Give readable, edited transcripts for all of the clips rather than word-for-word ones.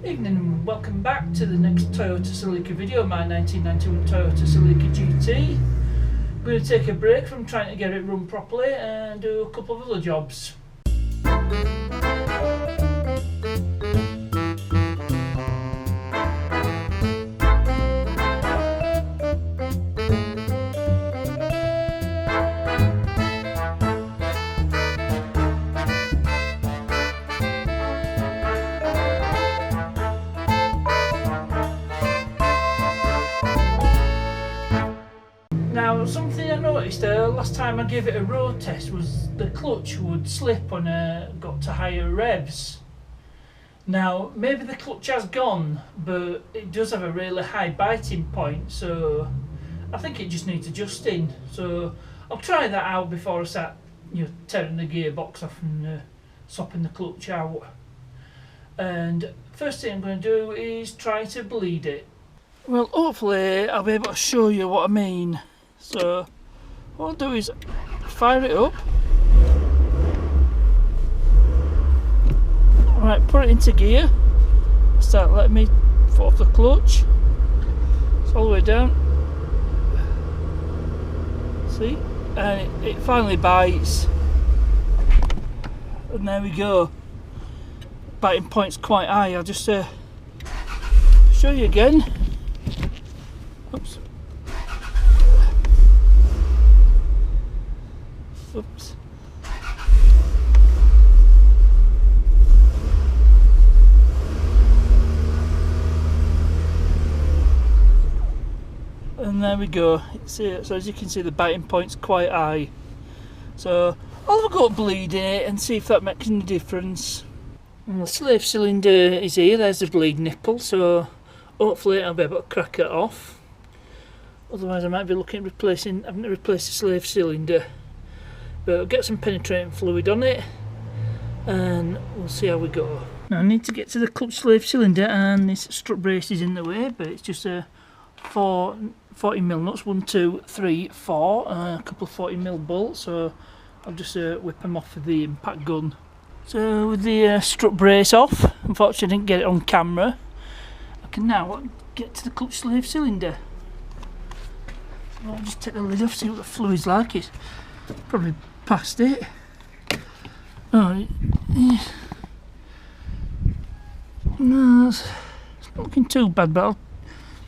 Evening and welcome back to the next Toyota Celica video, my 1991 Toyota Celica GT. I'm going to take a break from trying to get it run properly and do a couple of other jobs. Now, something I noticed last time I gave it a road test was the clutch would slip when I got to higher revs. Now, maybe the clutch has gone, but it does have a really high biting point, so I think it just needs adjusting. So I'll try that out before I start, tearing the gearbox off and swapping the clutch out. And first thing I'm going to do is try to bleed it. Well, hopefully I'll be able to show you what I mean. So what I'll do is fire it up. Right, put it into gear. Start letting me foot off the clutch. It's all the way down. See? And it finally bites. And there we go. Biting point's quite high. I'll just show you again. Oops. Oops. And there we go. So as you can see, the biting point's quite high. So I'll have a go at bleeding it and see if that makes any difference. And the slave cylinder is here. There's the bleed nipple. So hopefully I'll be able to crack it off. Otherwise I might be looking at having to replace the slave cylinder. But I'll get some penetrating fluid on it and we'll see how we go. Now I need to get to the clutch slave cylinder and this strut brace is in the way, but it's just a 40mm nuts, 1, 2, 3, 4, a couple of 40mm bolts, so I'll just whip them off with the impact gun. So with the strut brace off, unfortunately I didn't get it on camera, I can now get to the clutch slave cylinder. So I'll just take the lid off, see what the fluid's like. It's probably past it. Oh, yeah. No, it's not looking too bad, but I'll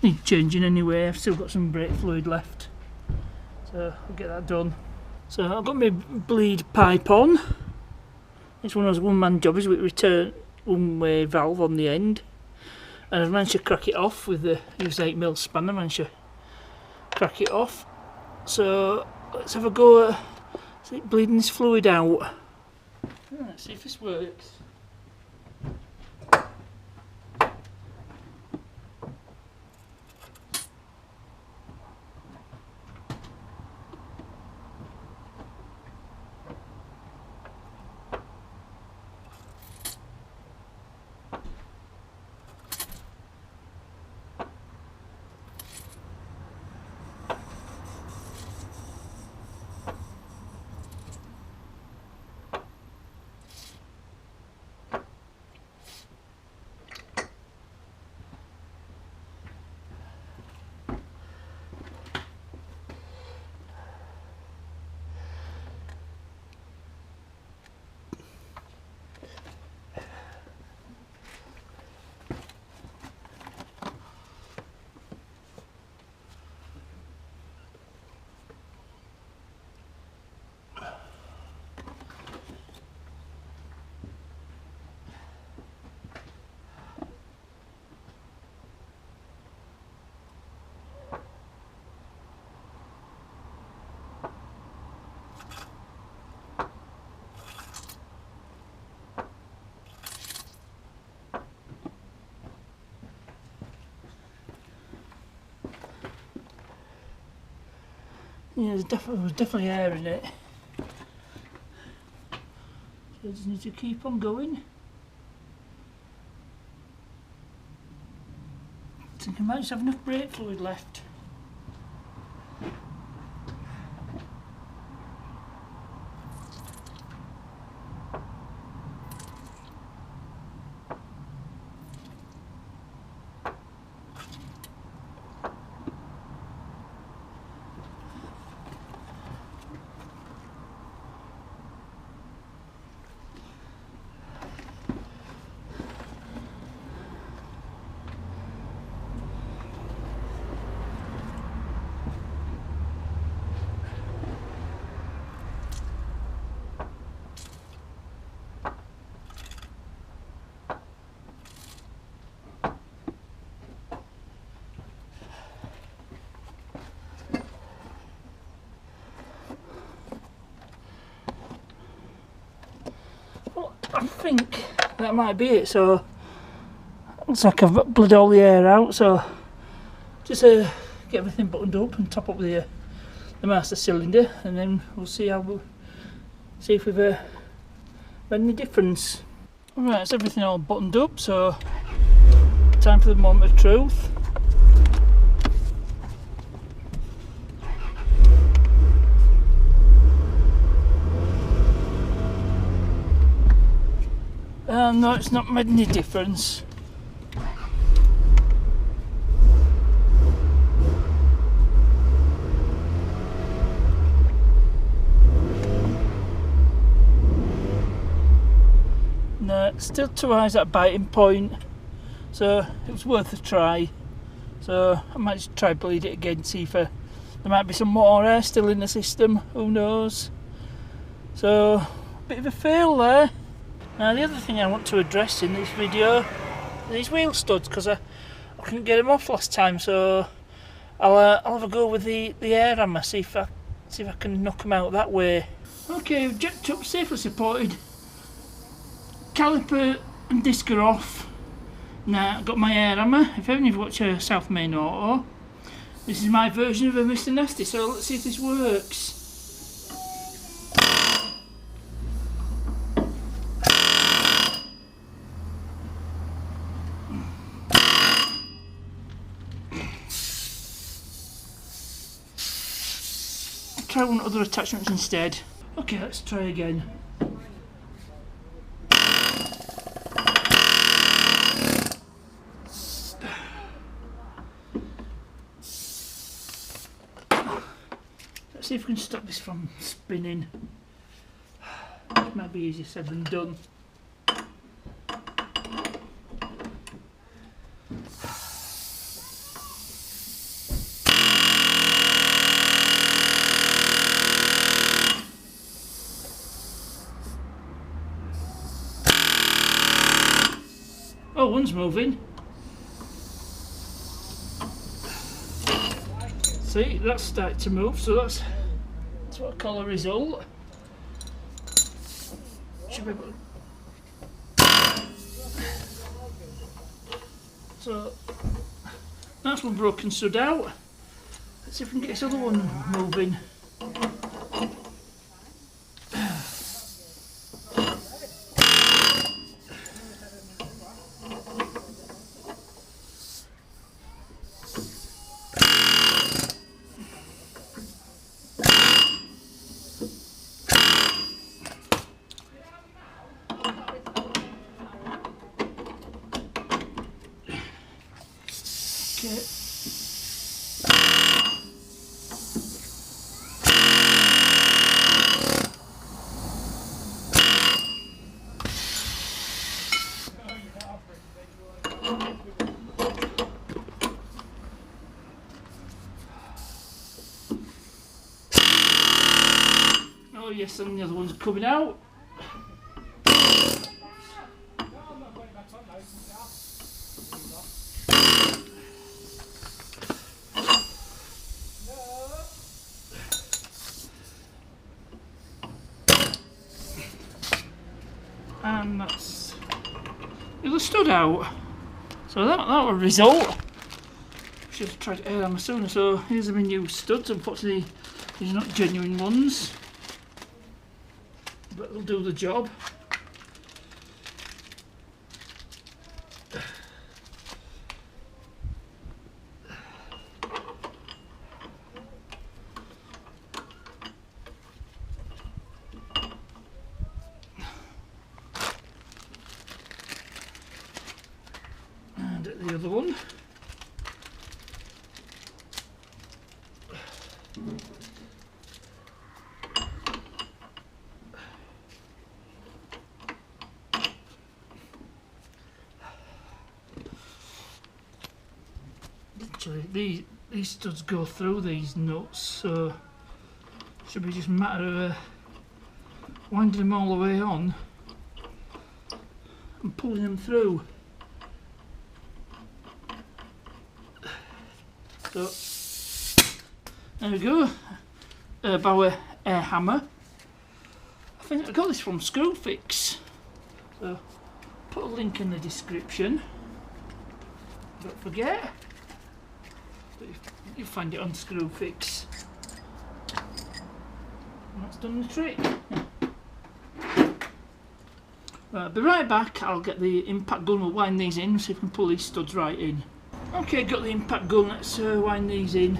need changing anyway. I've still got some brake fluid left, so I'll get that done. So I've got my bleed pipe on. It's one of those one-man jobs with return one-way valve on the end, and I've managed to crack it off with the 8mm spanner. I managed to crack it off. So let's have a go at bleeding this fluid out. Let's see if this works. Yeah, there's definitely air in it. So I just need to keep on going. I think I might just have enough brake fluid left. think that might be it. So looks like I've bled all the air out, so just get everything buttoned up and top up the master cylinder, and then we'll see if we've made any difference. Alright, it's everything all buttoned up, so time for the moment of truth. No, it's not made any difference. No, still too high at biting point, so it was worth a try. So I might just try bleed it again, see if there might be some more air still in the system, who knows. So, a bit of a fail there. Now the other thing I want to address in this video are these wheel studs, because I couldn't get them off last time, so I'll have a go with the air hammer, see if I can knock them out that way. Okay, we've jacked up, safely supported. Caliper and disc are off. Now I've got my air hammer. If any of you watch South Main Auto, this is my version of a Mr. Nasty, so let's see if this works. Try one other attachments instead. Okay, let's try again. Let's see if we can stop this from spinning. It might be easier said than done. Oh, one's moving. See, that's started to move, so that's what I call a result. Should be able to... So that's one broken stud out. Let's see if we can get this other one moving. Okay. Oh yes, and the other one's coming out. And that's it stood out. So that was a result. Should have tried air hammer sooner. So here's my new studs. Unfortunately, these are not genuine ones, but they'll do the job. The other one. Actually, these studs go through these nuts, so it should be just a matter of winding them all the way on and pulling them through. So there we go, Bauer air hammer. I think I got this from Screwfix. So put a link in the description. Don't forget. But you find it on Screwfix. And that's done the trick. Right, I'll be right back. I'll get the impact gun, we'll wind these in, see if we can pull these studs right in. Okay, got the impact gun, let's wind these in.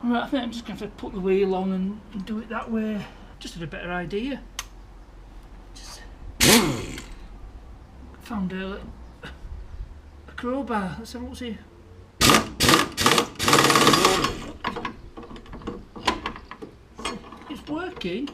Right, I think I'm just going to have to put the wheel on and do it that way. Just had a better idea. Just found a crowbar. Let's have a look, see. It's working.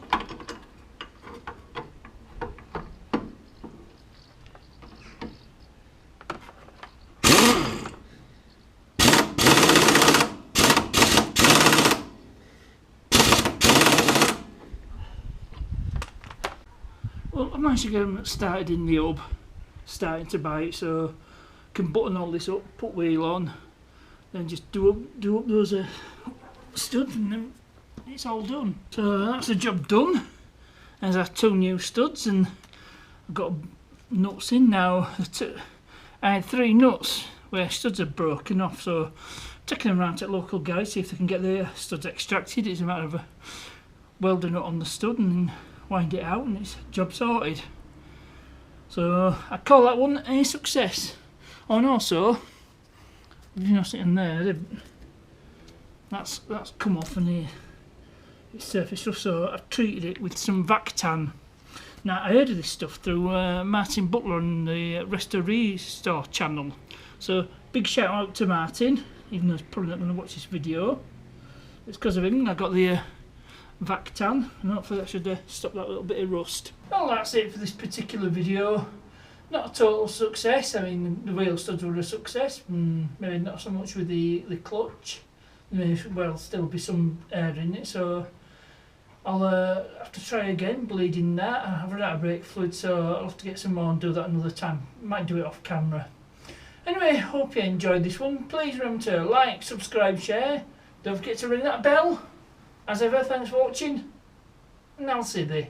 Well, I managed to get them started in the hub, starting to bite, so I can button all this up, put wheel on, then just do up those studs, and then it's all done. So that's the job done. There's our 2 new studs, and I've got nuts in now. I had 3 nuts where studs are broken off, so I'm taking them around to the local guys, see if they can get their studs extracted. It's a matter of welding it on the stud and wind it out, and it's job sorted. So I call that one a success. Oh, and also, you know, sitting there, that's come off and it's surface stuff. So I've treated it with some Vactan. Now I heard of this stuff through Martin Butler on the Restore channel. So big shout out to Martin, even though he's probably not going to watch this video. It's because of him I got the Vactan, and hopefully that should stop that little bit of rust. Well, that's it for this particular video. Not a total success. I mean, the wheel studs were a success, maybe not so much with the clutch. There may well still be some air in it, so I'll have to try again bleeding that. I've run out of brake fluid, so I'll have to get some more and do that another time. Might do it off camera. Anyway, hope you enjoyed this one. Please remember to like, subscribe, share. Don't forget to ring that bell. As ever, thanks for watching, and I'll see you.